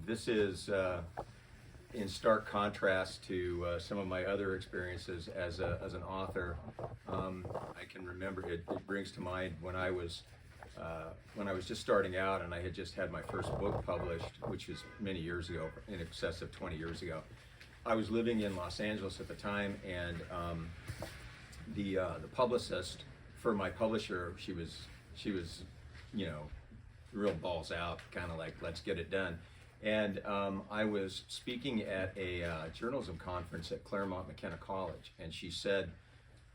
this is in stark contrast to some of my other experiences as an author. I can remember, it brings to mind when I was just starting out and I had just had my first book published, which was many years ago, in excess of 20 years ago. I was living in Los Angeles at the time, and the publicist for my publisher, she was, you know, real balls out, kind of like, let's get it done. And I was speaking at a journalism conference at Claremont McKenna College, and she said,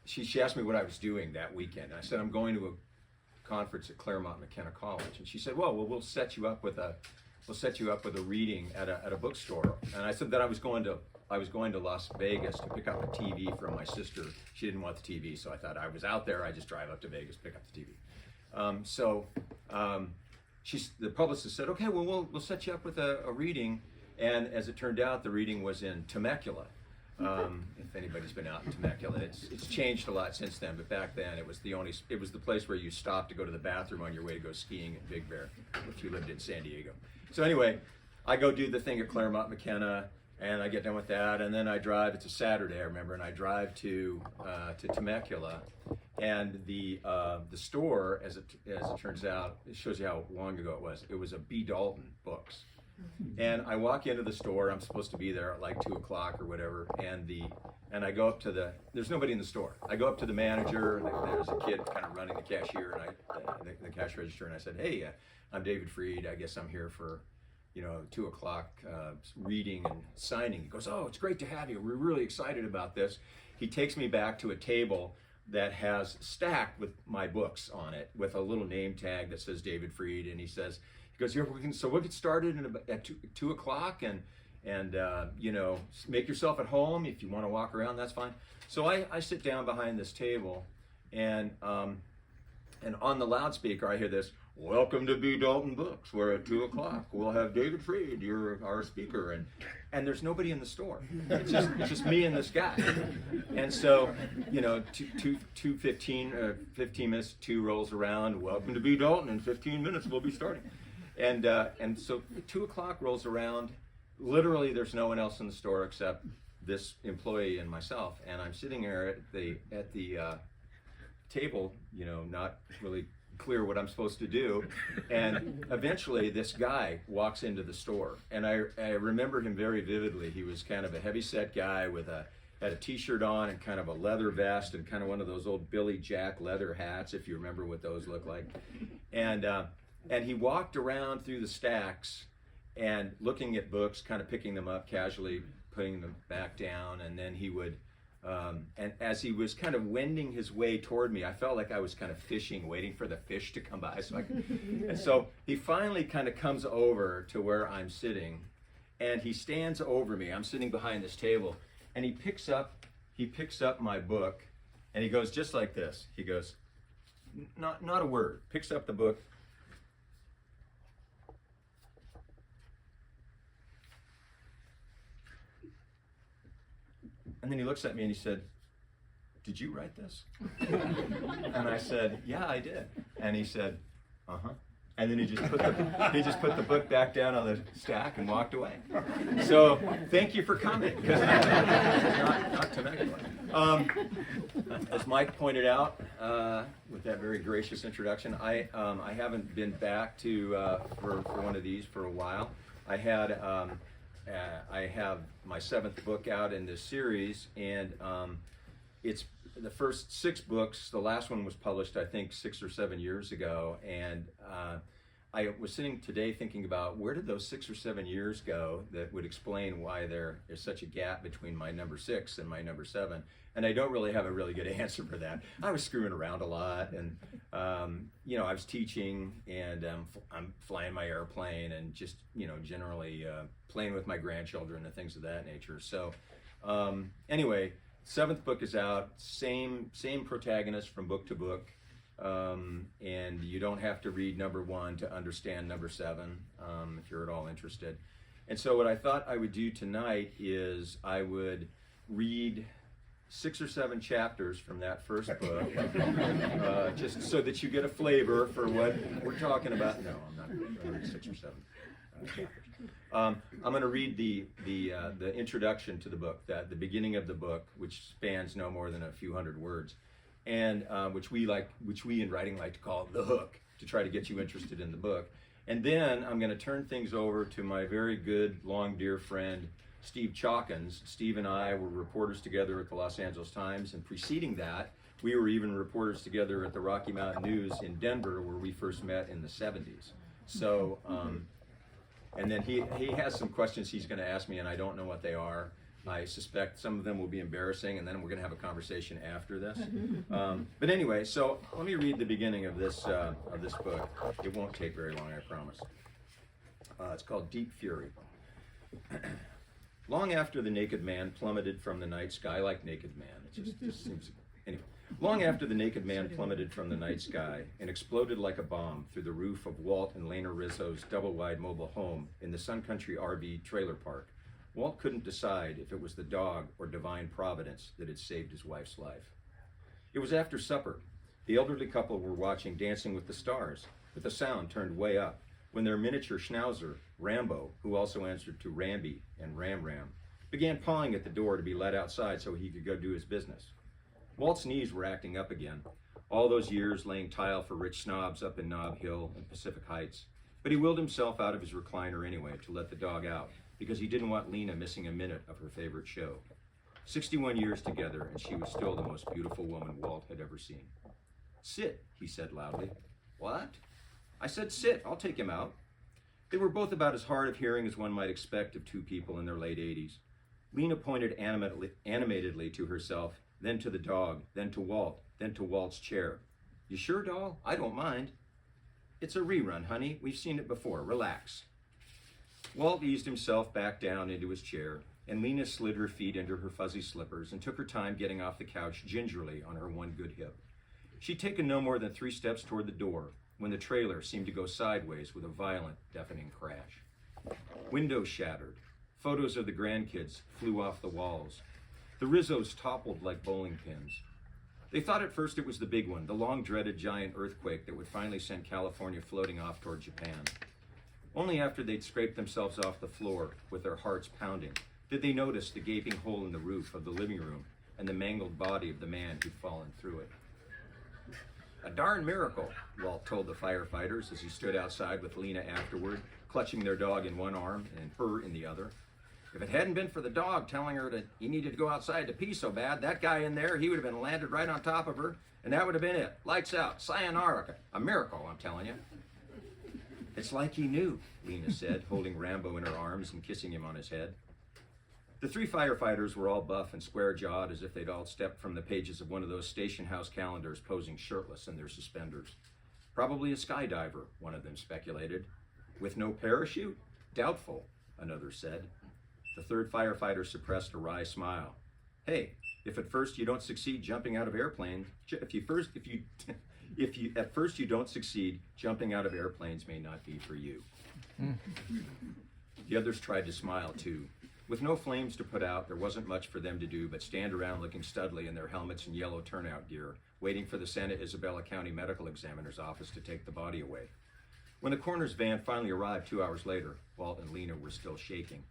she asked me what I was doing that weekend. And I said, I'm going to a conference at Claremont McKenna College. And she said, well, we'll set you up with a reading at a bookstore. And I said that I was going to Las Vegas to pick up a TV from my sister. She didn't want the TV, so I thought I was out there. I just drive up to Vegas, pick up the TV. The publicist said, okay, well, we'll set you up with a reading. And as it turned out, the reading was in Temecula. If anybody's been out in Temecula, it's changed a lot since then, but back then it was the place where you stopped to go to the bathroom on your way to go skiing at Big Bear, if you lived in San Diego. So anyway, I go do the thing at Claremont McKenna, and I get done with that, and then I drive, it's a Saturday, I remember, and I drive to Temecula, and the store, as it turns out, it shows you how long ago it was a B. Dalton Books. And I walk into the store, I'm supposed to be there at like 2 o'clock or whatever, and I go up to there's nobody in the store. I go up to the manager, and there's a kid kind of running the cashier, and the cash register, and I said, hey, I'm David Freed, I guess I'm here for 2 o'clock reading and signing. He goes, oh, it's great to have you. We're really excited about this. He takes me back to a table that has stacked with my books on it with a little name tag that says David Freed. And he goes, here, we'll get started at 2 o'clock and make yourself at home. If you want to walk around, that's fine. So I sit down behind this table, and on the loudspeaker, I hear this, welcome to B. Dalton Books, where at 2 o'clock we'll have David Freed, you're our speaker, and there's nobody in the store. It's just me and this guy. And so, 15 minutes, 2 rolls around, welcome to B. Dalton, in 15 minutes we'll be starting. And so 2 o'clock rolls around, literally there's no one else in the store except this employee and myself, and I'm sitting there at the table, not really clear what I'm supposed to do, and eventually this guy walks into the store, and I remember him very vividly. He was kind of a heavy-set guy had a t-shirt on and kind of a leather vest and kind of one of those old Billy Jack leather hats, if you remember what those look like, and he walked around through the stacks and looking at books, kind of picking them up casually, putting them back down, and then he would and as he was kind of wending his way toward me, I felt like I was kind of fishing, waiting for the fish to come by. And so he finally kind of comes over to where I'm sitting, and he stands over me. I'm sitting behind this table, and he picks up my book, and he goes just like this. He goes, not a word, picks up the book. And then he looks at me and he said, did you write this? And I said, yeah, I did. And he said, uh-huh. And then he just put the book back down on the stack and walked away. So thank you for coming, because not Temecula. As Mike pointed out, with that very gracious introduction, I haven't been back for one of these for a while. I have my 7th book out in this series, and it's the first 6 books. The last one was published, I think, 6 or 7 years ago, and I was sitting today thinking about where did those 6 or 7 years go that would explain why there is such a gap between my number 6 and my number 7, and I don't really have a really good answer for that. I was screwing around a lot, and I was teaching, and I'm flying my airplane, and just generally playing with my grandchildren and things of that nature. So anyway, 7th book is out, same protagonist from book to book, and you don't have to read number 1 to understand number 7 if you're at all interested. And so what I thought I would do tonight is I would read 6 or 7 chapters from that first book, just so that you get a flavor for what we're talking about. No, I'm not going to read 6 or 7. I'm going to read the introduction to the book, the beginning of the book, which spans no more than a few hundred words, and which we in writing like to call the hook, to try to get you interested in the book. And then I'm going to turn things over to my very good, long, dear friend, Steve Chalkins. Steve and I were reporters together at the Los Angeles Times, and preceding that, we were even reporters together at the Rocky Mountain News in Denver, where we first met in the 70s. So, and then he has some questions he's going to ask me, and I don't know what they are. I suspect some of them will be embarrassing, and then we're going to have a conversation after this. But anyway, so let me read the beginning of this book. It won't take very long, I promise. It's called Deep Fury. Long after the naked man plummeted from the night sky, like Naked Man, it just seems, anyway. Long after the naked man plummeted from the night sky and exploded like a bomb through the roof of Walt and Lena Rizzo's double-wide mobile home in the Sun Country RV trailer park, Walt couldn't decide if it was the dog or divine providence that had saved his wife's life. It was after supper. The elderly couple were watching Dancing with the Stars, with the sound turned way up, when their miniature schnauzer, Rambo, who also answered to Ramby and Ram Ram, began pawing at the door to be let outside so he could go do his business. Walt's knees were acting up again, all those years laying tile for rich snobs up in Nob Hill and Pacific Heights. But he willed himself out of his recliner anyway to let the dog out, because he didn't want Lena missing a minute of her favorite show. 61 years together, and she was still the most beautiful woman Walt had ever seen. "Sit," he said loudly. "What?" "I said sit, I'll take him out." They were both about as hard of hearing as one might expect of two people in their late 80s. Lena pointed animatedly to herself, then to the dog, then to Walt, then to Walt's chair. "You sure, doll? I don't mind." "It's a rerun, honey. We've seen it before. Relax." Walt eased himself back down into his chair, and Lena slid her feet into her fuzzy slippers and took her time getting off the couch gingerly on her one good hip. She'd taken no more than 3 steps toward the door when the trailer seemed to go sideways with a violent, deafening crash. Windows shattered. Photos of the grandkids flew off the walls. The Rizzos toppled like bowling pins. They thought at first it was the big one, the long-dreaded giant earthquake that would finally send California floating off toward Japan. Only after they'd scraped themselves off the floor, with their hearts pounding, did they notice the gaping hole in the roof of the living room and the mangled body of the man who'd fallen through it. "A darn miracle," Walt told the firefighters as he stood outside with Lena afterward, clutching their dog in one arm and her in the other. "If it hadn't been for the dog telling her that he needed to go outside to pee so bad, that guy in there, he would have been landed right on top of her, and that would have been it. Lights out. Sayonara. A miracle, I'm telling you." "It's like he knew," Lena said, holding Rambo in her arms and kissing him on his head. The 3 firefighters were all buff and square-jawed, as if they'd all stepped from the pages of one of those station house calendars, posing shirtless in their suspenders. "Probably a skydiver," one of them speculated. "With no parachute? Doubtful," another said. The 3rd firefighter suppressed a wry smile. "Hey, if at first you don't succeed jumping out of airplanes, if at first you don't succeed, jumping out of airplanes may not be for you." The others tried to smile too. With no flames to put out, there wasn't much for them to do but stand around looking studly in their helmets and yellow turnout gear, waiting for the Santa Isabella County Medical Examiner's office to take the body away. When the coroner's van finally arrived 2 hours later, Walt and Lena were still shaking.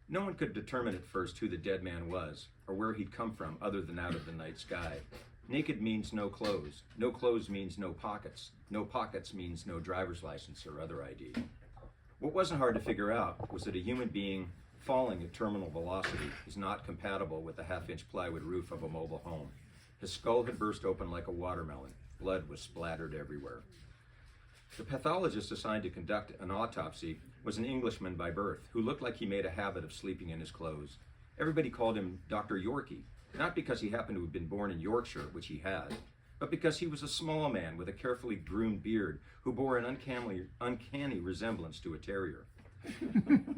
No one could determine at first who the dead man was, or where he'd come from other than out of the night sky. Naked means no clothes. No clothes means no pockets. No pockets means no driver's license or other ID. What wasn't hard to figure out was that a human being falling at terminal velocity is not compatible with the half-inch plywood roof of a mobile home. His skull had burst open like a watermelon. Blood was splattered everywhere. The pathologist assigned to conduct an autopsy was an Englishman by birth who looked like he made a habit of sleeping in his clothes. Everybody called him Dr. Yorkie, not because he happened to have been born in Yorkshire, which he had, but because he was a small man with a carefully groomed beard who bore an uncanny resemblance to a terrier.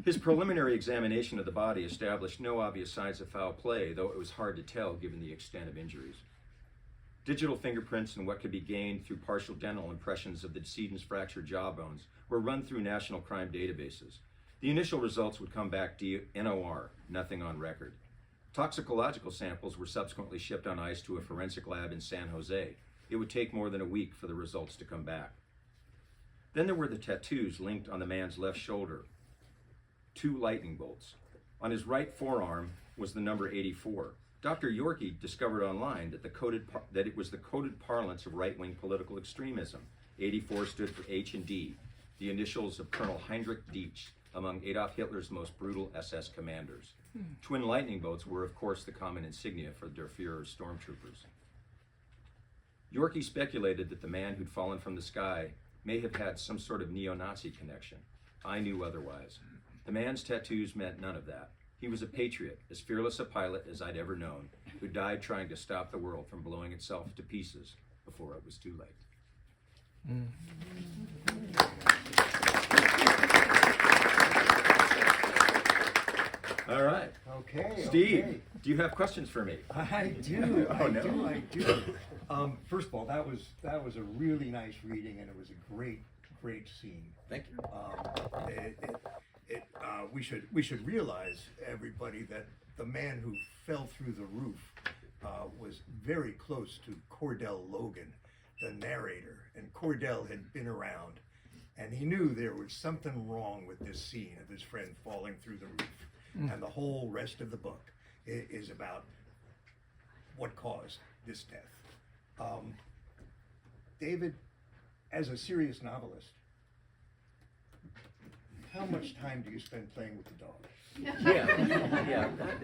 His preliminary examination of the body established no obvious signs of foul play, though it was hard to tell given the extent of injuries. Digital fingerprints and what could be gained through partial dental impressions of the decedent's fractured jawbones were run through national crime databases. The initial results would come back NOR, nothing on record. Toxicological samples were subsequently shipped on ice to a forensic lab in San Jose. It would take more than a week for the results to come back. Then there were the tattoos linked on the man's left shoulder, 2 lightning bolts. On his right forearm was the number 84. Dr. Yorkey discovered online that it was the coded parlance of right-wing political extremism. 84 stood for H&D, the initials of Colonel Heinrich Dietz, among Adolf Hitler's most brutal SS commanders. Twin lightning bolts were, of course, the common insignia for Der Fuhrer's stormtroopers. Yorkey speculated that the man who'd fallen from the sky may have had some sort of neo-Nazi connection. I knew otherwise. The man's tattoos meant none of that. He was a patriot, as fearless a pilot as I'd ever known, who died trying to stop the world from blowing itself to pieces before it was too late. All right. Okay. Steve, okay. do you have questions for me? I do. Oh, no. I do. First of all, that was a really nice reading, and it was a great scene. Thank you. We should realize, everybody, that the man who fell through the roof was very close to Cordell Logan, the narrator, and Cordell had been around, and he knew there was something wrong with this scene of his friend falling through the roof. And the whole rest of the book is about what caused this death. David, as a serious novelist, how much time do you spend playing with the dog? Yeah, that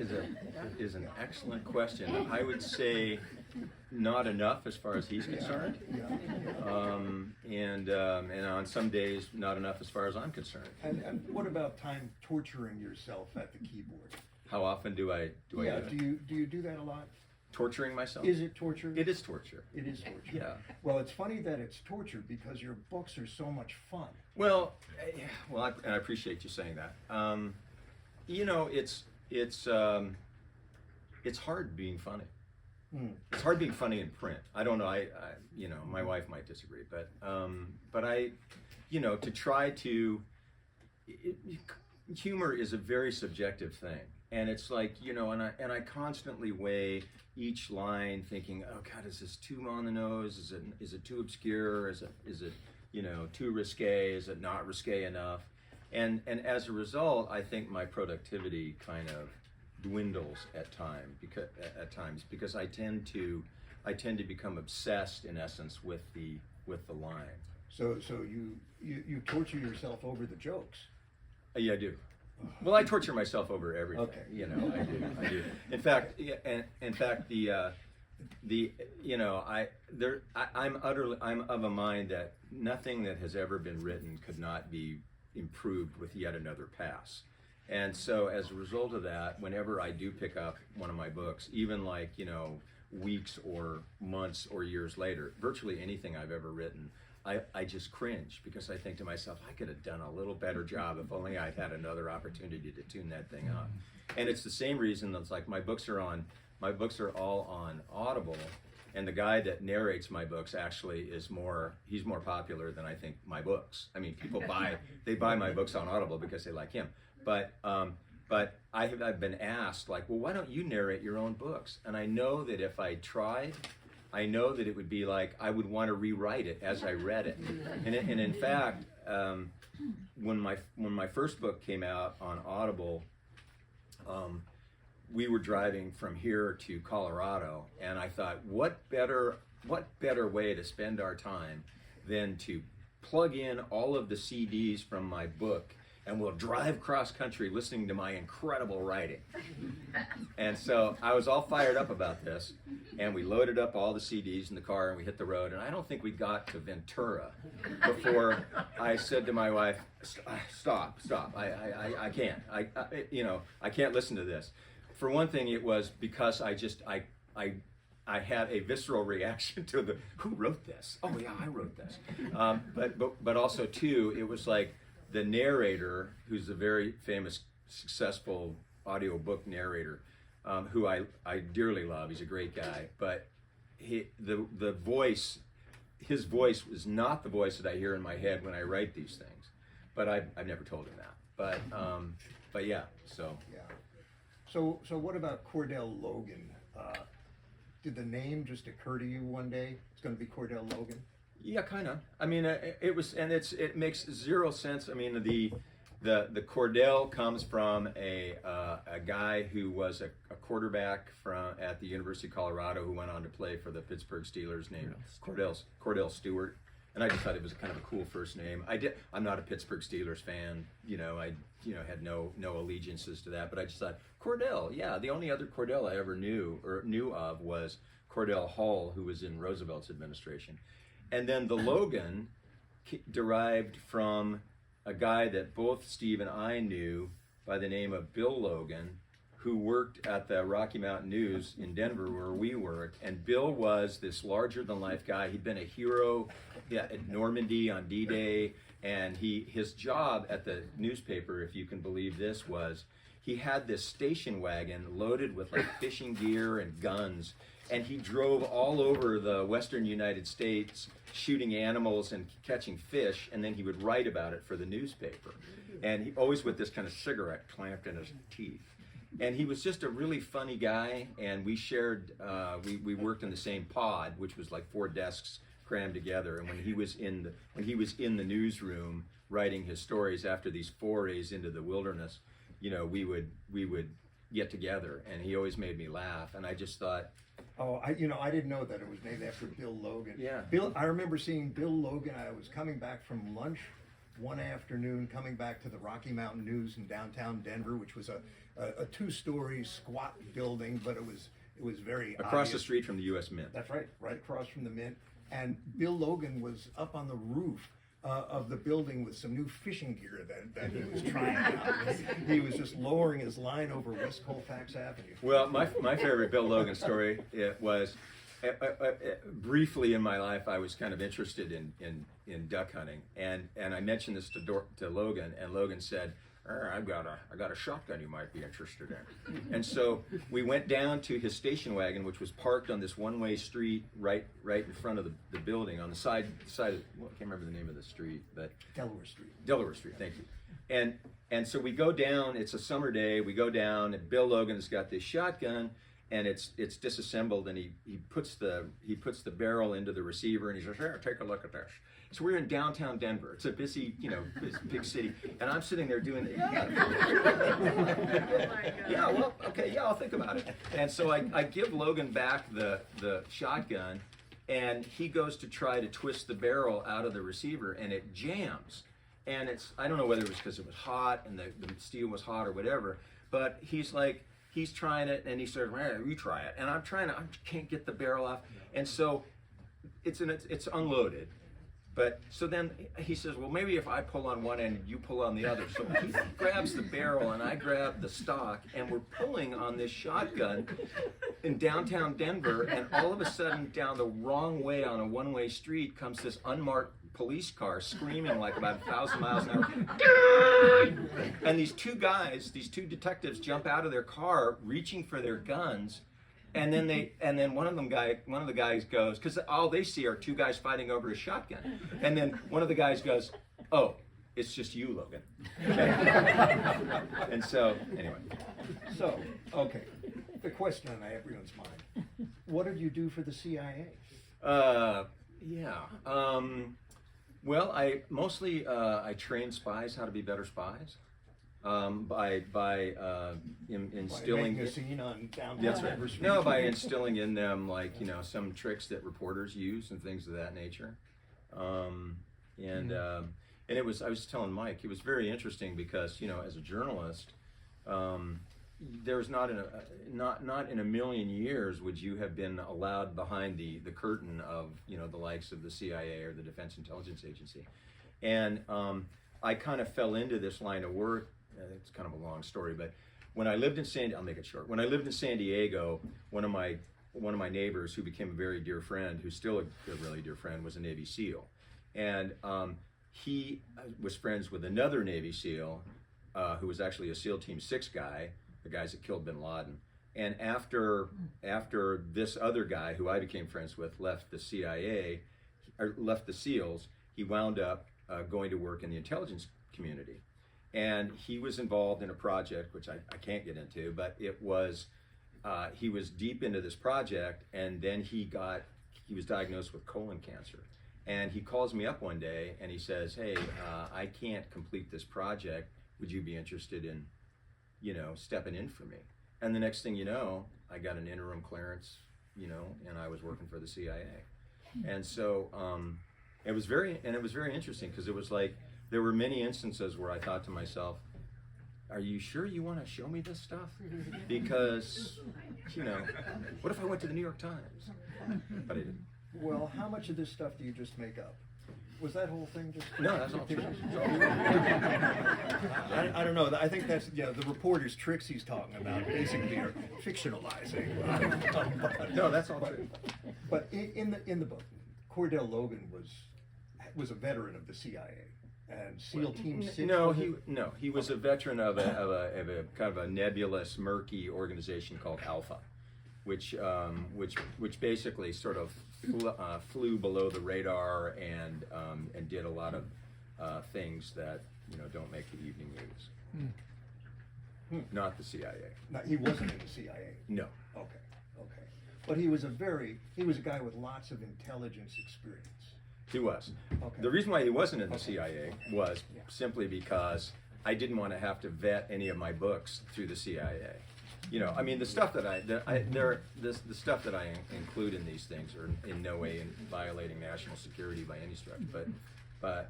is an excellent question. I would say not enough as far as he's concerned, and on some days not enough as far as I'm concerned. And what about time torturing yourself at the keyboard? How often do I do that? Do you do that a lot? Torturing myself? Is it torture? It is torture. It is torture. Yeah. Well, it's funny that it's torture because your books are so much fun. Well, I appreciate you saying that. You know, it's hard being funny. It's hard being funny in print. I don't know. You know, my wife might disagree, but I, you know, to try to. Humor is a very subjective thing, and it's like, you know, and I constantly weigh each line, thinking, oh God, is this too on the nose? Is it too obscure? Is it you know, too risque? Is it not risque enough? And as a result, I think my productivity kind of dwindles at times because I tend to become obsessed, in essence, with the line. So you torture yourself over the jokes. Yeah, I do. Well, I torture myself over everything. Okay. You know, I do. In fact, you know, I'm of a mind that nothing that has ever been written could not be improved with yet another pass. And so as a result of that, whenever I do pick up one of my books, even like, you know, weeks or months or years later, virtually anything I've ever written, I just cringe because I think to myself, I could have done a little better job if only I'd had another opportunity to tune that thing up. And it's the same reason that's like my books are all on Audible, and the guy that narrates my books actually he's more popular than I think my books. I mean, people buy my books on Audible because they like him. But I've been asked, like, well, why don't you narrate your own books? And I know that if I tried, I know that it would be like I would want to rewrite it as I read it. And in fact, when my first book came out on Audible, we were driving from here to Colorado, and I thought, what better way to spend our time than to plug in all of the CDs from my book, and we'll drive cross country listening to my incredible writing. And so I was all fired up about this, and we loaded up all the CDs in the car and we hit the road, and I don't think we got to Ventura before I said to my wife, stop, I can't, I can't listen to this. For one thing, it was because I had a visceral reaction to who wrote this? Oh yeah, I wrote this. But also too, it was like the narrator, who's a very famous, successful audiobook narrator, who I dearly love. He's a great guy, but the voice, his voice is not the voice that I hear in my head when I write these things. But I've never told him that. But yeah, so. Yeah. So what about Cordell Logan? Did the name just occur to you one day? It's going to be Cordell Logan? Yeah, kind of. I mean, it was, and it makes zero sense. I mean, the Cordell comes from a guy who was a quarterback at the University of Colorado who went on to play for the Pittsburgh Steelers named Cordell Stewart. And I just thought it was kind of a cool first name. I'm not a Pittsburgh Steelers fan. I had no allegiances to that, but I just thought Cordell. Yeah, the only other Cordell I ever knew of was Cordell Hull, who was in Roosevelt's administration. And then the Logan derived from a guy that both Steve and I knew by the name of Bill Logan, who worked at the Rocky Mountain News in Denver where we worked. And Bill was this larger-than-life guy. He'd been a hero at Normandy on D-Day, and his job at the newspaper, if you can believe this, was he had this station wagon loaded with like fishing gear and guns, and he drove all over the western United States shooting animals and catching fish, and then he would write about it for the newspaper. And he always with this kind of cigarette clamped in his teeth. And he was just a really funny guy, and we shared, we worked in the same pod, which was like 4 desks crammed together. And when he was in the newsroom writing his stories after these forays into the wilderness, we would get together, and he always made me laugh. And I just thought, oh, I didn't know that it was named after Bill Logan. Yeah. I remember seeing Bill Logan. I was coming back from lunch one afternoon, coming back to the Rocky Mountain News in downtown Denver, which was a 2-story squat building, but it was very across obvious. the street from the U.S. Mint. That's right across from the Mint. And Bill Logan was up on the roof of the building with some new fishing gear that he was trying out. He was just lowering his line over West Colfax Avenue. Well, my favorite Bill Logan story was briefly in my life I was kind of interested in duck hunting, and I mentioned this to Logan, and Logan said, I got a shotgun you might be interested in. And so we went down to his station wagon, which was parked on this one-way street right in front of the building on the side of, well, I can't remember the name of the street, but Delaware Street, thank you. And so we go down, it's a summer day, we go down, and Bill Logan has got this shotgun, and it's disassembled, and he puts the barrel into the receiver, and he says, "Here, take a look at this." So we're in downtown Denver. It's a busy, big city, and I'm sitting there doing, well, okay, I'll think about it. And so I give Logan back the shotgun, and he goes to try to twist the barrel out of the receiver, and it jams. And I don't know whether it was because it was hot and the steel was hot or whatever, but he's trying it, and he says, "You try it." And I can't get the barrel off, and so it's unloaded. But so then he says, "Well, maybe if I pull on one end, you pull on the other." So he grabs the barrel and I grab the stock, and we're pulling on this shotgun in downtown Denver, and all of a sudden down the wrong way on a one-way street comes this unmarked police car screaming like about 1,000 miles an hour. And these two detectives jump out of their car reaching for their guns. And then one of the guys goes, because all they see are 2 guys fighting over a shotgun. And then one of the guys goes, "Oh, it's just you, Logan." And so, anyway. So, okay, the question on everyone's mind: what did you do for the CIA? Well, I mostly I trained spies how to be better spies. By instilling making a scene on downtown. That's right. No, by instilling in them some tricks that reporters use and things of that nature. And I was telling Mike, it was very interesting because as a journalist, there's not in a million years would you have been allowed behind the curtain of the likes of the CIA or the Defense Intelligence Agency, and I kind of fell into this line of work. It's kind of a long story, but when I lived in I'll make it short. When I lived in San Diego, one of my neighbors who became a very dear friend, who's still a really dear friend, was a Navy SEAL, and he was friends with another Navy SEAL who was actually a SEAL Team 6 guy, the guys that killed Bin Laden. And after this other guy who I became friends with left the CIA, or left the SEALs, he wound up going to work in the intelligence community. And he was involved in a project, which I can't get into, but it was, he was deep into this project, and then he was diagnosed with colon cancer. And he calls me up one day and he says, "Hey, I can't complete this project. Would you be interested in, stepping in for me?" And the next thing you know, I got an interim clearance, and I was working for the CIA. And so it was very interesting, because it was like there were many instances where I thought to myself, "Are you sure you want to show me this stuff? Because, what if I went to the New York Times?" But I didn't. Well, how much of this stuff do you just make up? Was that whole thing just? No, that's all true. I don't know. I think that's the reporter's tricks he's talking about. Basically, are fictionalizing. No, that's all true. But in the book, Cordell Logan was a veteran of the CIA and SEAL Team 6. He was a veteran of a kind of a nebulous, murky organization called Alpha, which basically sort of flew below the radar and did a lot of things that don't make the evening news. Not the CIA. No, he wasn't in the CIA. No. Okay. But he was a guy with lots of intelligence experience. He was. Okay. The reason why he wasn't in the CIA was simply because I didn't want to have to vet any of my books through the CIA. I mean, the stuff that the stuff that I include in these things are in no way violating national security by any stretch. But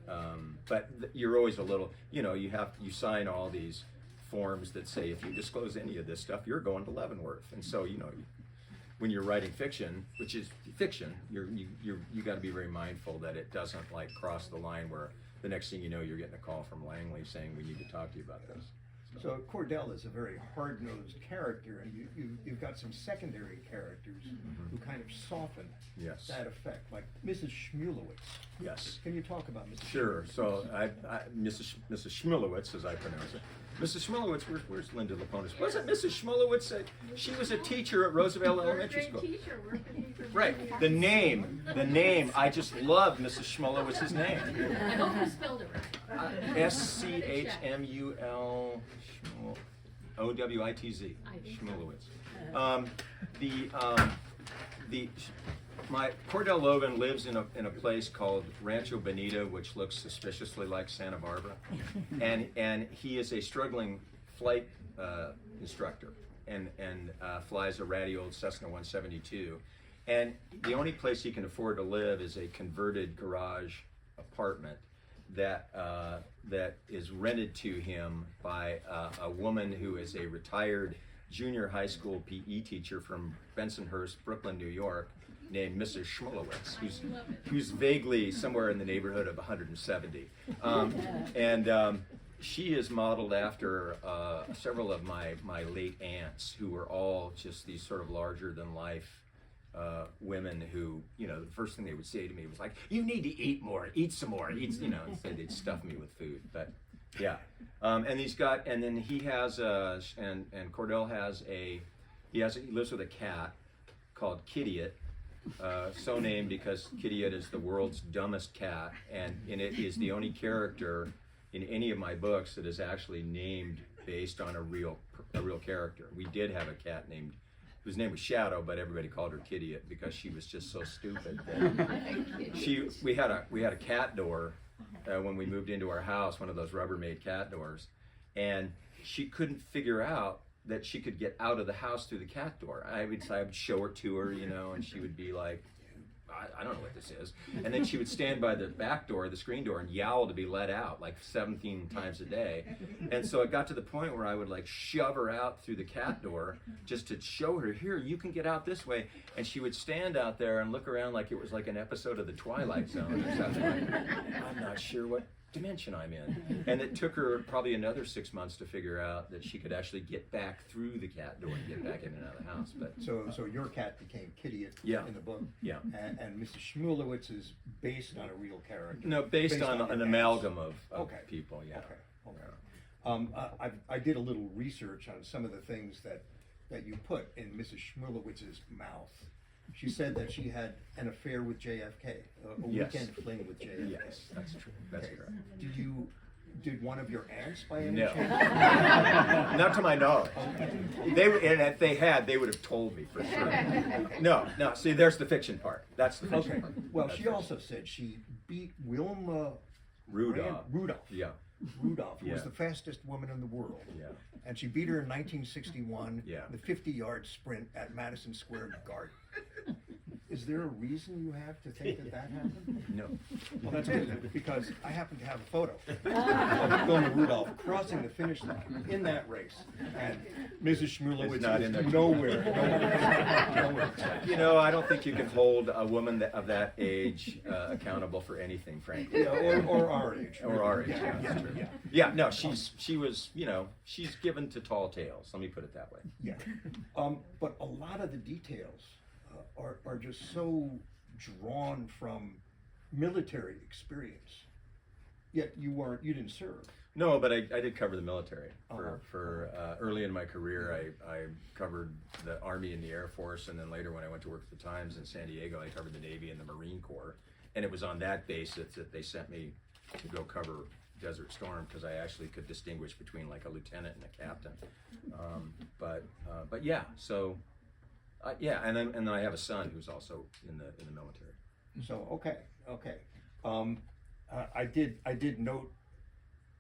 you're always a little, you sign all these forms that say if you disclose any of this stuff, you're going to Leavenworth. And so, when you're writing fiction, which is fiction, you got to be very mindful that it doesn't cross the line where the next thing you know, you're getting a call from Langley saying we need to talk to you about this. So Cordell is a very hard-nosed character, and you've got some secondary characters who kind of soften that effect, like Mrs. Schmulewitz. Yes. Can you talk about Mrs. Sure. Schmulewitz? So Mrs. Schmulewitz, as I pronounce it. Mrs. Schmulewitz, where's Linda Laponis? Wasn't Mrs. Schmulewitz she was a teacher at Roosevelt Elementary School? Right. The name. I just love Mrs. Schmulewitz's name. I hope you spelled it right. SCHMUL OWITZ. Schmulewitz. My Cordell Logan lives in a place called Rancho Bonito, which looks suspiciously like Santa Barbara, and he is a struggling flight instructor and flies a ratty old Cessna 172, and the only place he can afford to live is a converted garage apartment that is rented to him by a woman who is a retired junior high school PE teacher from Bensonhurst, Brooklyn, New York, named Mrs. Schmulewitz, who's vaguely somewhere in the neighborhood of 170. She is modeled after several of my late aunts, who were all just these sort of larger than life women who, the first thing they would say to me was like, "You need to eat more, eat some more, eat," and so they'd stuff me with food. But yeah, and then he has and Cordell he lives with a cat called Kittyit. So named because Kittyit is the world's dumbest cat, and it is the only character in any of my books that is actually named based on a real character. We did have a cat whose name was Shadow, but everybody called her Kittyit because she was just so stupid. We had a cat door when we moved into our house, one of those Rubbermaid cat doors, and she couldn't figure out that she could get out of the house through the cat door. I would show her to her, and she would be like, I don't know what this is. And then she would stand by the back door, the screen door, and yowl to be let out 17 times a day. And so it got to the point where I would shove her out through the cat door just to show her, here, you can get out this way. And she would stand out there and look around like it was like an episode of The Twilight Zone or something. I'm not sure what dimension I'm in. And it took her probably another 6 months to figure out that she could actually get back through the cat door and get back in and out of the house. But so your cat became Kittyit in the book. Yeah. And Mrs. Schmulewitz is based on a real character. No, based on an amalgam of people. Yeah. Okay. I did a little research on some of the things that you put in Mrs. Schmulewitz's mouth. She said that she had an affair with JFK, a weekend fling with JFK. Yes, that's true. That's correct. Did one of your aunts by any No. chance? Not to my knowledge. And if they had, they would have told me for sure. No. See, there's the fiction part. That's the fiction Okay. part. Well, That's she fiction. also said she beat Wilma Rudolph. Rudolph. Yeah. Rudolph, who was Yeah. the fastest woman in the world. Yeah. And she beat her in 1961, Yeah. the 50-yard sprint at Madison Square Garden. Is there a reason you have to think that that happened? No. Well, that's good then, because I happen to have a photo of Wilma Rudolph crossing the finish line in that race, and Mrs. Shmulewitz It's not is in there. nowhere. You know, I don't think you can hold a woman of that age accountable for anything, frankly. Yeah, or our age. Or our age, Yeah, yeah, yeah, that's true. yeah. Yeah, no, she was, you know, she's given to tall tales. Let me put it that way. Yeah, but a lot of the details are just so drawn from military experience. Yet you didn't serve. No, but I did cover the military Uh-huh. for early in my career. I covered the Army and the Air Force, and then later when I went to work at the Times in San Diego, I covered the Navy and the Marine Corps. And it was on that basis that they sent me to go cover Desert Storm, because I actually could distinguish between like a lieutenant and a captain. But yeah, so yeah, and then I have a son who's also in the military. So okay. I did note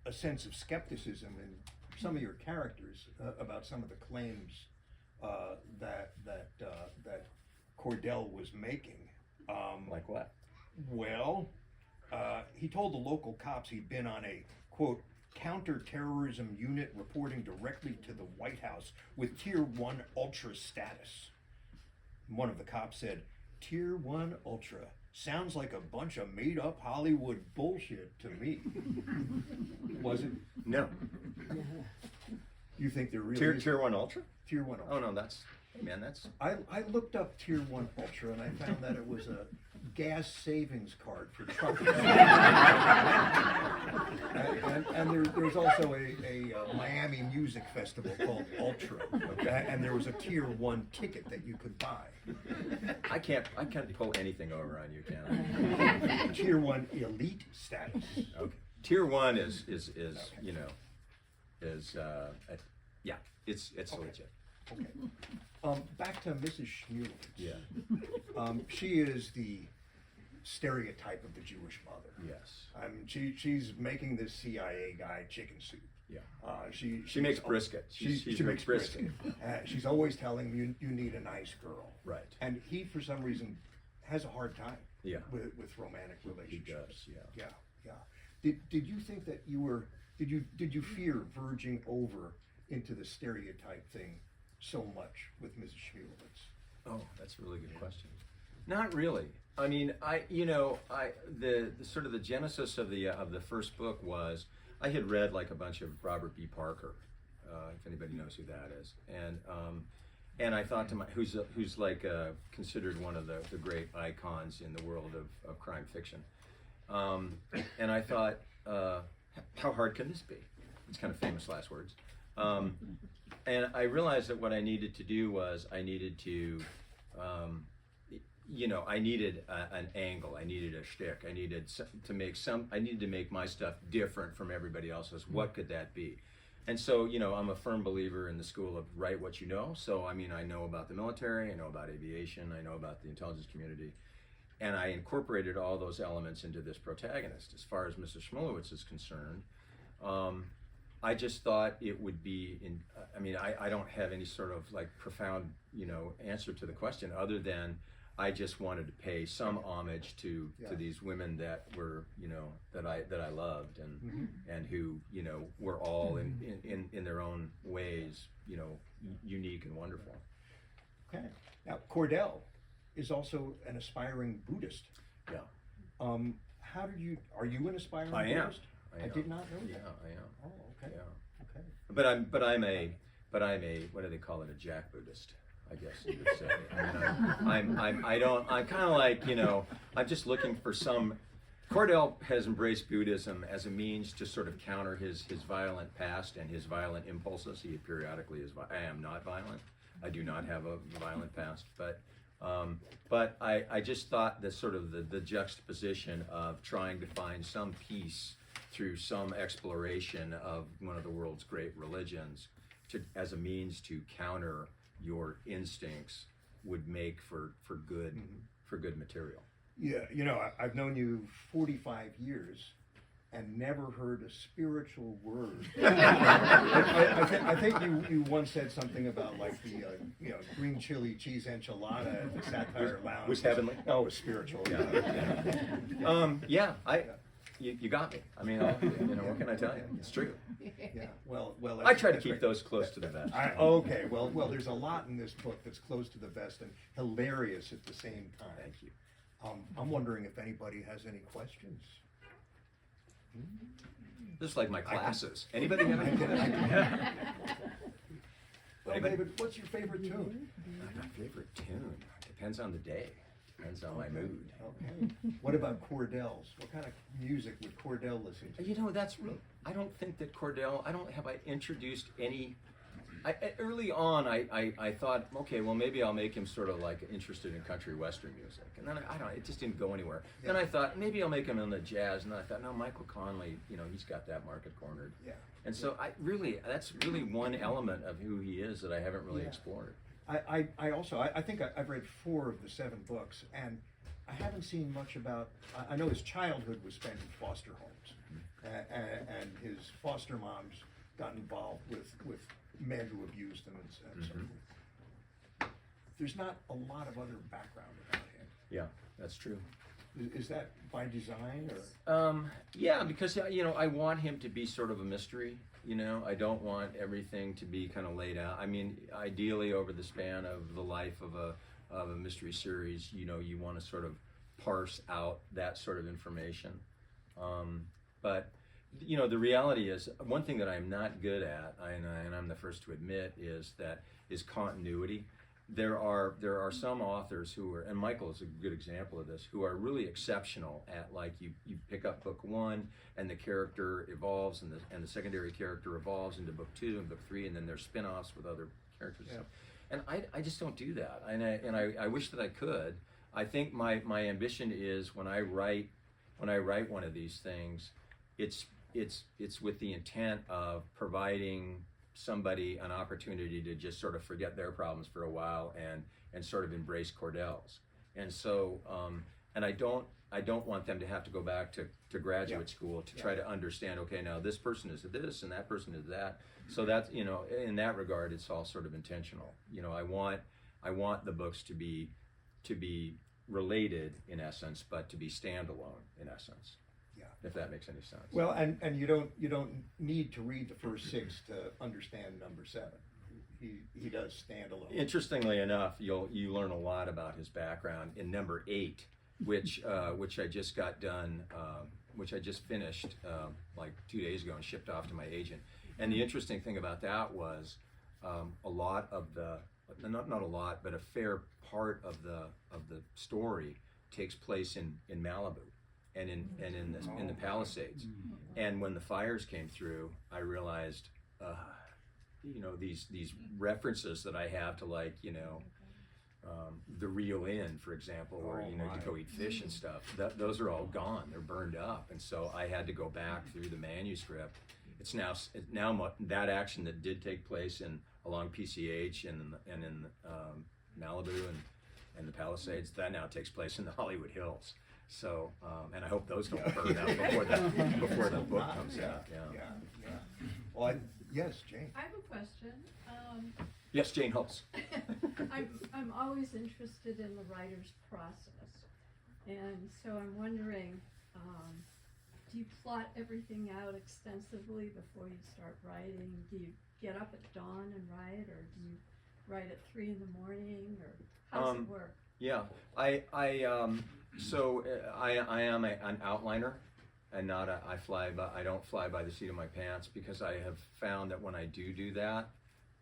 a sense of skepticism in some of your characters about some of the claims that Cordell was making. Like what? Well, he told the local cops he'd been on a, quote, counterterrorism unit reporting directly to the White House with Tier 1 Ultra status. One of the cops said, Tier 1 Ultra sounds like a bunch of made-up Hollywood bullshit to me. Was it? No. You think there really is? Tier 1 Ultra? Tier 1 Ultra. Oh no, that's, hey man, that's I looked up Tier 1 Ultra and I found that it was a gas savings card for truckers. and there's also a Miami music festival called Ultra, and there was a Tier 1 ticket that you could buy. I can't pull anything over on you, can I? Tier 1 elite status. Okay. Tier 1 is you know, yeah, it's legit. Okay. Back to Mrs. Shmulewitz. Yeah. She is the stereotype of the Jewish mother. Yes. She's making this CIA guy chicken soup. Yeah. She makes brisket. She She's makes brisket. She's always telling him you need a nice girl. Right. And he, for some reason, has a hard time. Yeah. With romantic relationships. He does. Yeah. Yeah. Did you think that you were? Did you fear verging over into the stereotype thing so much with Mrs. Shmulewitz? Oh, that's a really good question. Not really. I mean, the sort of the genesis of the first book was I had read like a bunch of Robert B. Parker, if anybody knows who that is, and I thought to who's like considered one of the great icons in the world of crime fiction, and I thought, how hard can this be? It's kind of famous last words. And I realized that what I needed to do was I needed to, I needed an angle. I needed a shtick. I needed to make my stuff different from everybody else's. What could that be? And so, I'm a firm believer in the school of write what you know. So, I mean, I know about the military, I know about aviation, I know about the intelligence community. And I incorporated all those elements into this protagonist. As far as Mrs. Shmulewitz is concerned, I just thought it would be I don't have any sort of like profound, answer to the question other than I just wanted to pay some homage to these women that were, that I loved and who, were all in their own ways, unique and wonderful. Okay. Now, Cordell is also an aspiring Buddhist. Yeah. Are you an aspiring I am. Buddhist? I did not know Yeah, that. I am. Oh, okay. Yeah. Okay. But I'm a what do they call it? A Jack Buddhist, I guess you would say. I mean, I'm kind of like, I'm just looking for some. Cordell has embraced Buddhism as a means to sort of counter his violent past and his violent impulses. He periodically is. I am not violent. I do not have a violent past, but I just thought that sort of the juxtaposition of trying to find some peace through some exploration of one of the world's great religions as a means to counter your instincts would make for good material. Yeah, you know, I've known you 45 years and never heard a spiritual word. I think you once said something about like the green chili cheese enchilada at the Satire Lounge. Was heavenly? Oh, it was spiritual. Yeah, you got me. I mean, what can I tell you? It's true. Yeah. Well. I try to that's keep right. those close to the vest. Okay. Well. There's a lot in this book that's close to the vest and hilarious at the same time. Thank you. I'm wondering if anybody has any questions. This is like my classes. Anybody have any questions? Well, David, what's your favorite tune? My favorite tune depends on the day. Depends on my mood. Okay. What about Cordell's? What kind of music would Cordell listen to? You know, that's real. I don't think that Cordell. I introduced any. Early on, I thought, okay, well maybe I'll make him sort of like interested in country western music, and then I don't. It just didn't go anywhere. Then I thought maybe I'll make him into jazz, and then I thought, no, Michael Conley, he's got that market cornered. Yeah. And so that's really one element of who he is that I haven't really explored. I think I've read 4 of the 7 books, and I haven't seen much about. I know his childhood was spent in foster homes, and his foster moms got involved with men who abused him and so forth. There's not a lot of other background about him. Yeah, that's true. Is that by design or? Yeah, because I want him to be sort of a mystery. I don't want everything to be kind of laid out. I mean, ideally, over the span of the life of a mystery series, you want to sort of parse out that sort of information. But the reality is, one thing that I'm not good at, and I'm the first to admit, is continuity. There are some authors who are, and Michael is a good example of this, who are really exceptional at, like, you pick up book 1 and the character evolves and the secondary character evolves into book 2 and book 3, and then there's spin-offs with other characters. Yeah. And I just don't do that, and I wish that I could. I think my ambition is when I write one of these things, it's with the intent of providing somebody an opportunity to just sort of forget their problems for a while and sort of embrace Cordell's. And so and I don't want them to have to go back to graduate school to try to understand, okay, now this person is this and that person is that. So that's, in that regard, it's all sort of intentional. I want the books to be related in essence, but to be standalone in essence. Yeah. If that makes any sense. Well, and you don't need to read the first 6 to understand number 7. He does stand alone. Interestingly enough, you learn a lot about his background in number 8, which I just got done, which I just finished like 2 days ago and shipped off to my agent. And the interesting thing about that was a lot of the, not a lot, but a fair part of the story takes place in Malibu. And in the Palisades, and when the fires came through, I realized, these references that I have to, like, the Rio Inn, for example, where to go eat fish and stuff. Those are all gone; they're burned up, and so I had to go back through the manuscript. It's now that action that did take place along PCH and in Malibu and the Palisades, that now takes place in the Hollywood Hills. So, and I hope those don't burn out before the book comes out. Yeah. Well, yes, Jane. I have a question. Yes, Jane Hulse. I'm always interested in the writer's process, and so I'm wondering, do you plot everything out extensively before you start writing? Do you get up at dawn and write, or do you write at 3 in the morning, or how does it work? Yeah, I am an outliner, and not I don't fly by the seat of my pants, because I have found that when I do that,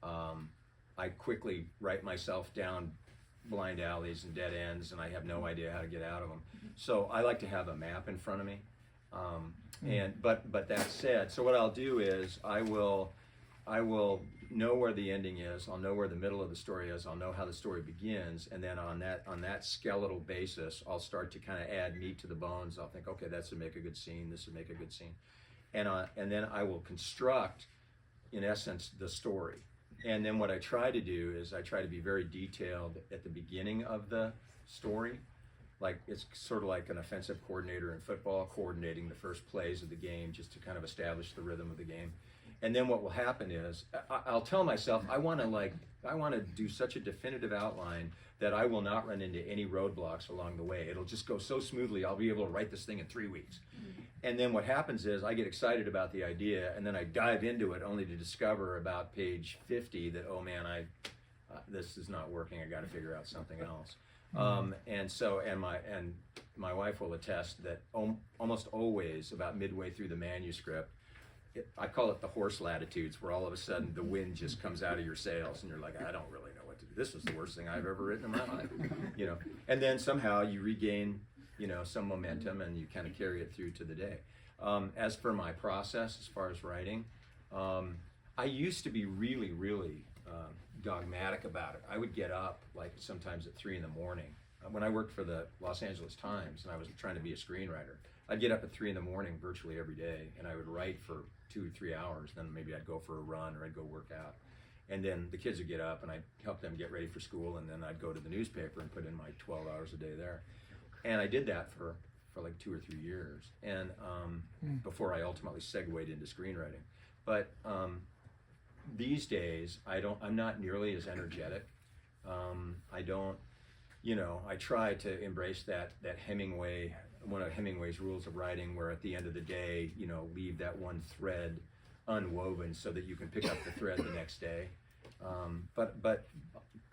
I quickly write myself down blind alleys and dead ends, and I have no idea how to get out of them. So I like to have a map in front of me. But that said, so what I'll do is I will know where the ending is. I'll know where the middle of the story is. I'll know how the story begins, and then on that skeletal basis, I'll start to kind of add meat to the bones. I'll think, okay, this would make a good scene. This would make a good scene, and then I will construct, in essence, the story. And then what I try to do is I try to be very detailed at the beginning of the story. Like it's sort of like an offensive coordinator in football coordinating the first plays of the game just to kind of establish the rhythm of the game. And then what will happen is I'll tell myself I want to do such a definitive outline that I will not run into any roadblocks along the way. It'll just go so smoothly. I'll be able to write this thing in 3 weeks. And then what happens is I get excited about the idea, and then I dive into it only to discover about page 50 that, oh man, this is not working. I got to figure out something else. And my wife will attest that almost always about midway through the manuscript, I call it the horse latitudes, where all of a sudden the wind just comes out of your sails, and you're like, I don't really know what to do. This was the worst thing I've ever written in my life, you know. And then somehow you regain, you know, some momentum, and you kind of carry it through to the day. As for my process, as far as writing, I used to be really, really dogmatic about it. I would get up like sometimes at 3 a.m. When I worked for the Los Angeles Times and I was trying to be a screenwriter, I'd get up at 3 a.m. virtually every day, and I would write for 2 or 3 hours. Then maybe I'd go for a run or I'd go work out. And then the kids would get up and I'd help them get ready for school, and then I'd go to the newspaper and put in my 12 hours a day there. And I did that for like 2 or 3 years, and before I ultimately segued into screenwriting. But these days, I'm not nearly as energetic. I don't, you know, I try to embrace that Hemingway, one of Hemingway's rules of writing, where at the end of the day, you know, leave that one thread unwoven so that you can pick up the thread the next day. But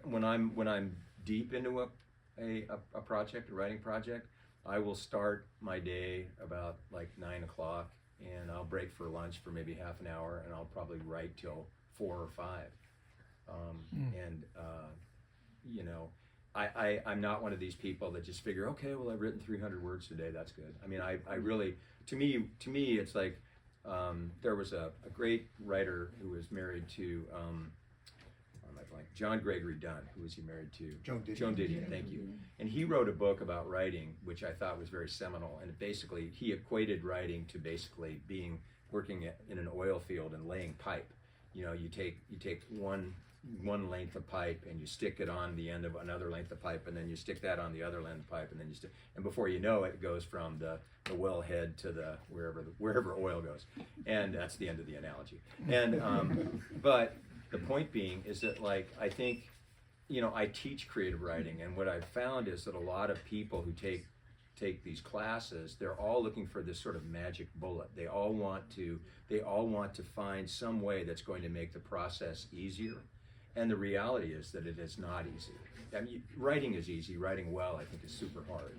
when I'm deep into a project, a writing project, I will start my day about like 9 o'clock, and I'll break for lunch for maybe half an hour, and I'll probably write till 4 or 5. And you know, I'm not one of these people that just figure, okay, well, I've written 300 words today, that's good. I mean, I really, to me, it's like, there was a great writer who was married to, John Gregory Dunn. Who was he married to? Joan Didion. Joan Didion, thank you. And he wrote a book about writing, which I thought was very seminal. And basically, he equated writing to basically working in an oil field and laying pipe. You know, you take one length of pipe and you stick it on the end of another length of pipe, and then you stick that on the other length of pipe, and then and before you know it, it goes from the wellhead to the wherever oil goes, and that's the end of the analogy. And but the point being is that, like, I think, you know, I teach creative writing, and what I've found is that a lot of people who take these classes, they're all looking for this sort of magic bullet. They all want to find some way that's going to make the process easier. And the reality is that it is not easy. I mean, writing is easy. Writing well, I think, is super hard.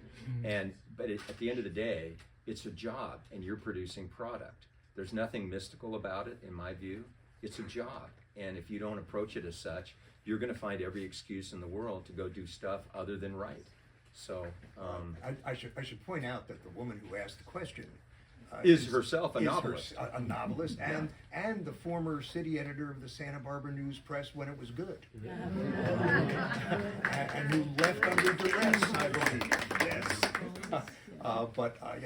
But at the end of the day, it's a job, and you're producing product. There's nothing mystical about it, in my view. It's a job, and if you don't approach it as such, you're going to find every excuse in the world to go do stuff other than write. So I should point out that the woman who asked the question is herself a novelist. A novelist, and the former city editor of the Santa Barbara News Press when it was good, and who left under duress, I believe. Yes.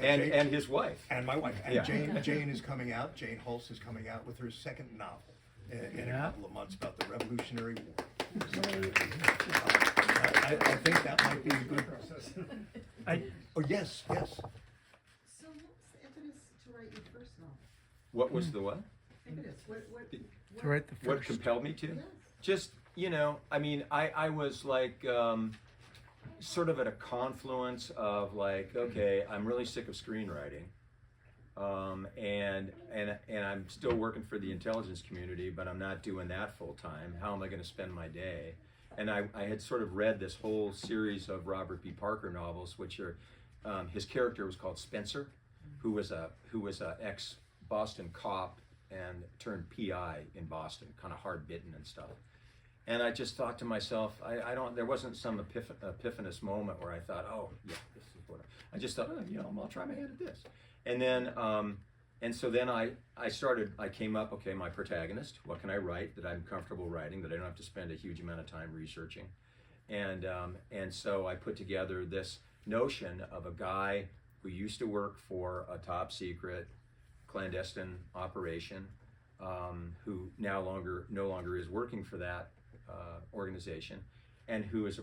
And his wife. And my wife. And Jane is coming out. Jane Hulse is coming out with her second novel in a couple of months about the Revolutionary War. So, I think that might be a good process. Yes. So what was the impetus to write your first novel? What was the what? Impetus. To write the first. What compelled me to? Yes. Just, you know, I mean, I was like sort of at a confluence of like, okay, I'm really sick of screenwriting, and I'm still working for the intelligence community, but I'm not doing that full time. How am I going to spend my day? And I had sort of read this whole series of Robert B. Parker novels, which are his character was called Spencer, who was a ex-Boston cop and turned PI in Boston, kind of hard bitten and stuff. And I just thought to myself, there wasn't some epiphanous moment where I thought, oh yeah, this is what I just thought, oh, you know, I'll try my hand at this. And then and so then I came up, okay, my protagonist, what can I write that I'm comfortable writing, that I don't have to spend a huge amount of time researching? And so I put together this notion of a guy who used to work for a top secret clandestine operation, who no longer is working for that organization, and who's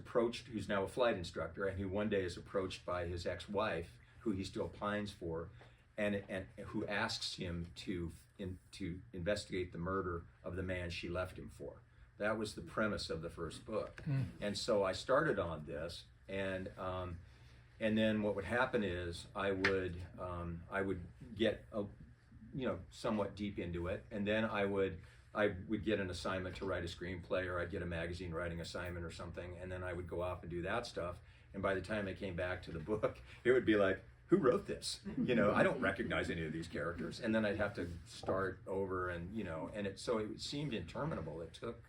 now a flight instructor, and who one day is approached by his ex-wife, who he still pines for, and who asks him to investigate the murder of the man she left him for. That was the premise of the first book. And so I started on this, and then what would happen is I would get somewhat deep into it, and then I would get an assignment to write a screenplay, or I'd get a magazine writing assignment or something, and then I would go off and do that stuff. And by the time I came back to the book, it would be like, who wrote this? I don't recognize any of these characters. And then I'd have to start over, and so it seemed interminable. It took,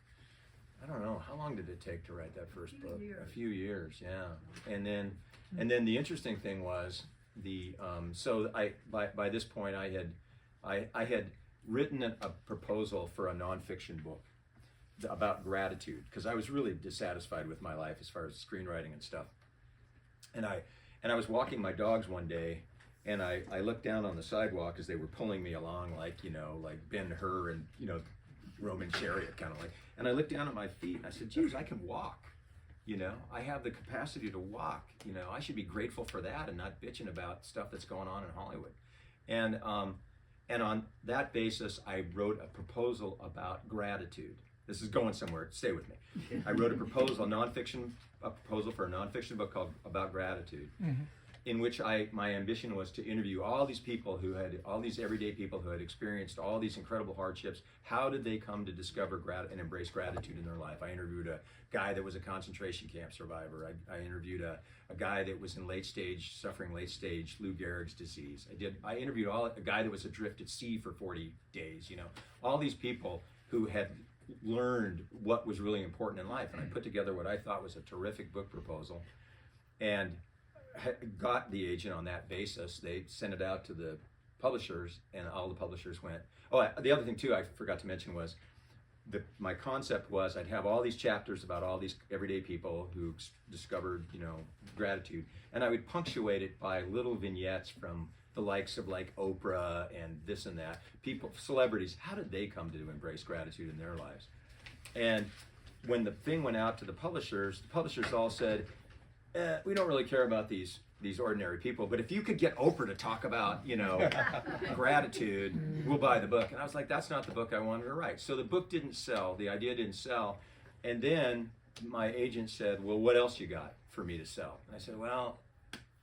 I don't know, how long did it take to write that first book? A few years, yeah. And then the interesting thing was by this point I had written a proposal for a nonfiction book about gratitude, because I was really dissatisfied with my life as far as screenwriting and stuff. And I was walking my dogs one day, and I looked down on the sidewalk as they were pulling me along, like Ben-Hur and Roman chariot, kind of like. And I looked down at my feet, and I said, "Geez, I can walk. I have the capacity to walk. I should be grateful for that and not bitching about stuff that's going on in Hollywood." And on that basis, I wrote a proposal about gratitude. This is going somewhere. Stay with me. I wrote a proposal for a nonfiction book called About Gratitude, in which my ambition was to interview all these everyday people who had experienced all these incredible hardships. How did they come to discover and embrace gratitude in their life? I interviewed a guy that was a concentration camp survivor. I interviewed a guy that was suffering late stage Lou Gehrig's disease. I interviewed a guy that was adrift at sea for 40 days. All these people who had learned what was really important in life, and I put together what I thought was a terrific book proposal, and got the agent on that basis. They sent it out to the publishers, and all the publishers went. Oh, the other thing too I forgot to mention was my concept was I'd have all these chapters about all these everyday people who discovered gratitude, and I would punctuate it by little vignettes from the likes of like Oprah and this and that, celebrities. How did they come to embrace gratitude in their lives? And when the thing went out to the publishers all said, "We don't really care about these ordinary people, but if you could get Oprah to talk about gratitude, we'll buy the book." And I was like, that's not the book I wanted to write. So the book didn't sell, the idea didn't sell. And then my agent said, "Well, what else you got for me to sell?" And I said, "Well,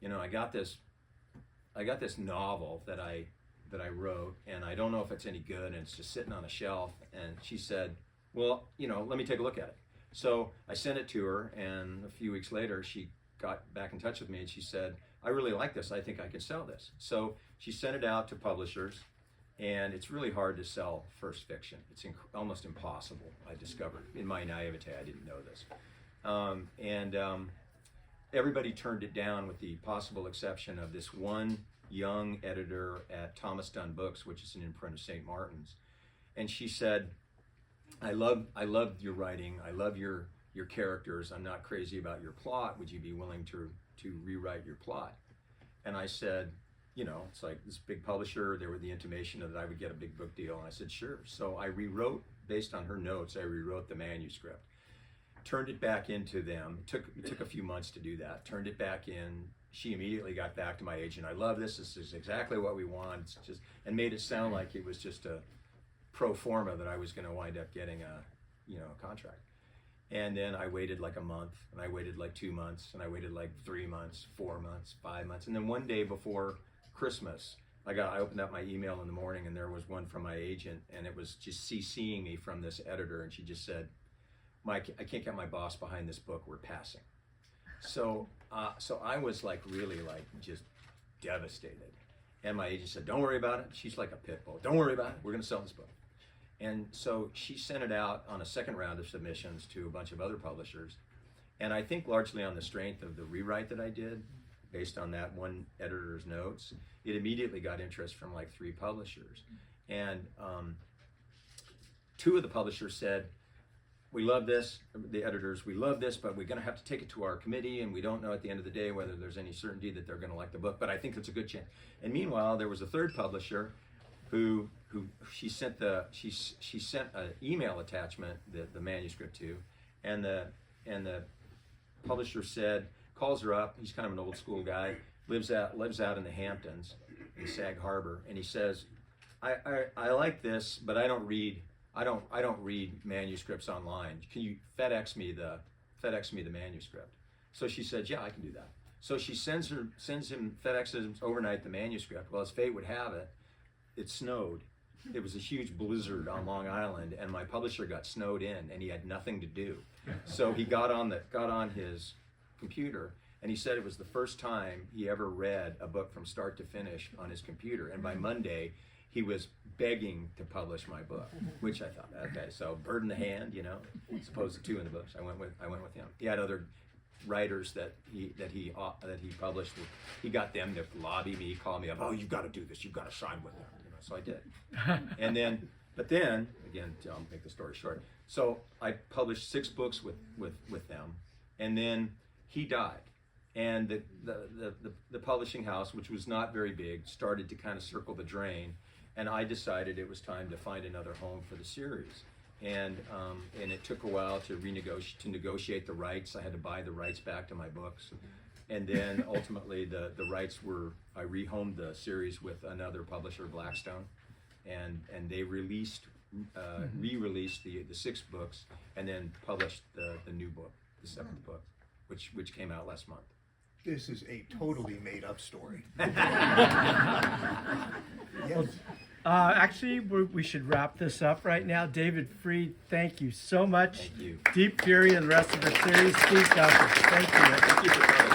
I got this novel that I wrote, and I don't know if it's any good, and it's just sitting on a shelf." And she said, "Well, let me take a look at it." So I sent it to her, and a few weeks later she got back in touch with me, and she said, "I really like this. I think I can sell this." So she sent it out to publishers, and it's really hard to sell first fiction. It's almost impossible, I discovered. In my naivete, I didn't know this. Everybody turned it down, with the possible exception of this one young editor at Thomas Dunn Books, which is an imprint of St. Martin's. And she said, I love your writing. I love your characters. I'm not crazy about your plot. Would you be willing to rewrite your plot?" And I said, it's like this big publisher, there were the intimation that I would get a big book deal. And I said, sure. So I rewrote, based on her notes, I rewrote the manuscript. Turned it back into them. It took a few months to do that. Turned it back in. She immediately got back to my agent. "I love this. This is exactly what we want." And made it sound like it was just a pro forma that I was going to wind up getting a contract. And then I waited like a month, and I waited like 2 months, and I waited like 3 months, 4 months, 5 months, and then one day before Christmas, I opened up my email in the morning, and there was one from my agent, and it was just CCing me from this editor, and she just said, "Mike, I can't get my boss behind this book. We're passing." So I was like really like just devastated. And my agent said, "Don't worry about it." She's like a pit bull. "Don't worry about it. We're going to sell this book." And so she sent it out on a second round of submissions to a bunch of other publishers. And I think largely on the strength of the rewrite that I did, based on that one editor's notes, it immediately got interest from like 3 publishers. And 2 of the publishers said, "We love this," the editors, "we love this, but we're going to have to take it to our committee, and we don't know at the end of the day whether there's any certainty that they're going to like the book, but I think it's a good chance." And meanwhile, there was a 3rd publisher who she sent she sent an email attachment, the manuscript to, and the publisher calls her up. He's kind of an old school guy, lives out in the Hamptons in Sag Harbor, and he says, I like this, but I don't read manuscripts online. Can you FedEx me the manuscript? So she said, yeah, I can do that. So she sends him FedExes him overnight the manuscript. Well, as fate would have it, it snowed. It was a huge blizzard on Long Island, and my publisher got snowed in, and he had nothing to do. So he got on his computer, and he said it was the first time he ever read a book from start to finish on his computer. And by Monday, he was begging to publish my book, which I thought, okay, so bird in the hand, as opposed to two in the books. I went with him. He had other writers that he published. He got them to lobby me, call me up. Oh, you've got to do this. You've got to sign with them. So I did. But then again, I'll make the story short. So I published 6 books with them, and then he died. And the publishing house, which was not very big, started to kind of circle the drain, and I decided it was time to find another home for the series. And it took a while to negotiate the rights. I had to buy the rights back to my books, and then ultimately the rights I rehomed the series with another publisher, Blackstone, and they re-released the 6 books, and then published the new book, the 7th book, which came out last month. This is a totally made-up story. Yes. Actually, we should wrap this up right now. David Freed, thank you so much. Thank you. Deep Fury and the rest of the series. Steve Duffy, thank you. Thank you for coming.